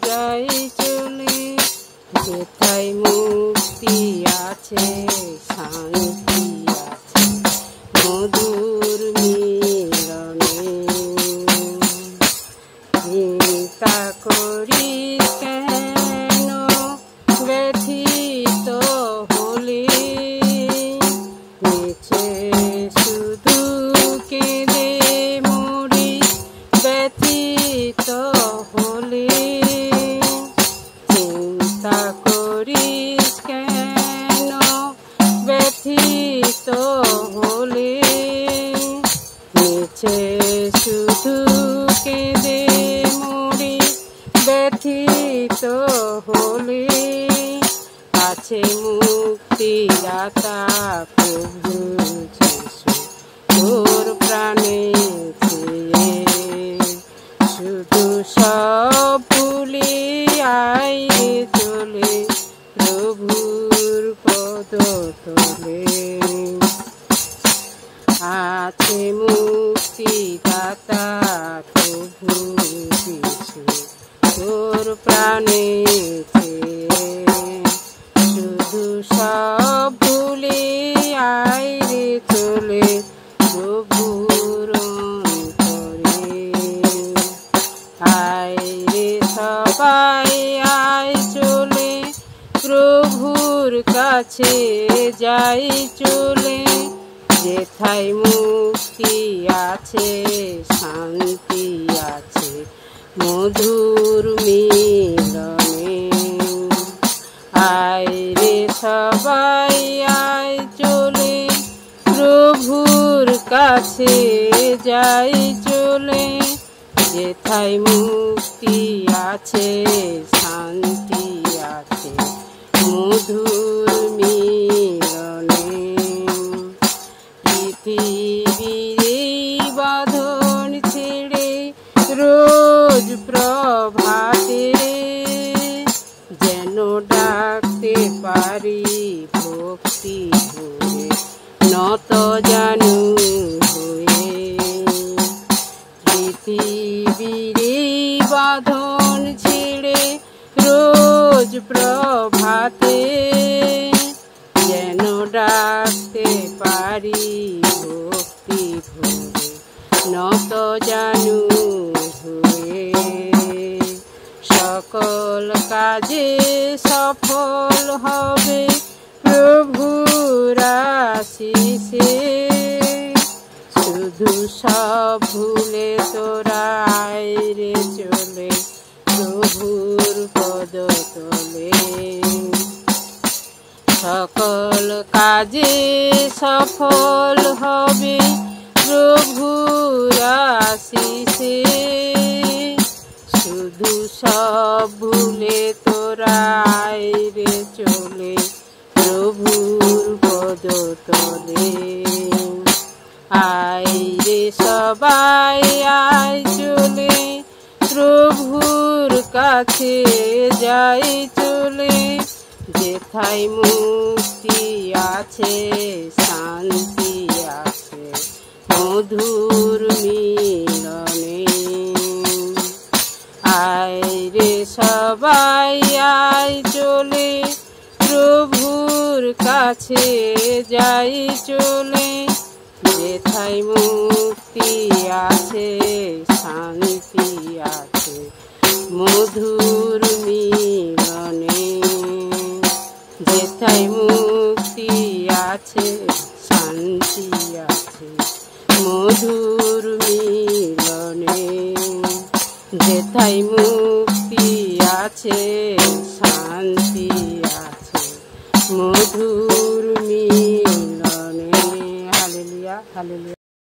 যাই চলে, যেথায় মুক্তি আছে শান্তি আছে মধুর মিলনে। চিন্তা করিস কেন ব্যথিত হলে, নিচে শুধু কেঁদে মরি ব্যথিত হলে। চিন্তা করিস কেন ব্যথিত হলে, নিচে শুধু কেঁদে মরি ব্যথিত হলে। আছে মুক্তিদাতা প্রভু যিশু তোর প্রাণে চেয়ে, শুধু সব ভুলে আয় চলে প্রভুর পদতলে। আছে মুক্তিদাতা প্রভু যিশু তোর প্রাণে চেয়ে, শুধু সব ভুলে আয় রে চলে প্রভুর অন্তরে। আয় রে সবাই আয় চলে প্রভুর কাছে যাই চলে, যেথায় মুক্তি আছে শান্তি আছে মধুর মিলনে। আয় রে সবাই আয় চলে প্রভুর কাছে যাই চলে, যেথায় মুক্তি আছে শান্তি আছে মধুর মিলনে। পৃথিবীর বাঁধন ছেড়ে রোজ প্রভাতে, যেন ডাকতে পারি ভক্তি ভরে নত জানু হয়ে। পৃথিবীর বাঁধন ছেড়ে রোজ প্রভাতে, যেন ডাকতে পারি ভক্তি ভরে নত জানু হয়ে। সকল কাজে সফল হবে প্রভুর আশিসে, শুধু সব ভুলে তোরা আয় রে চলে প্রভুর পদতলে। সকল কাজে সফল হবে প্রভুর আশিসে, শুধু সব ভুলে তোরা আয় রে চলে প্রভুর পদতলে। আয় রে সবাই আয় চলে প্রভুর কাছে যাই চলে, যেথায় মুক্তি আছে শান্তি আছে মধুর মিলনে। আয় রে সবাই আয় চলে প্রভুর কাছে যাই চলে, যেথায় মুক্তি আছে শান্তি আছে মধুর মিলনে। যেথায় মুক্তি আছে শান্তি আছে মধুর মিলনে। যেথায়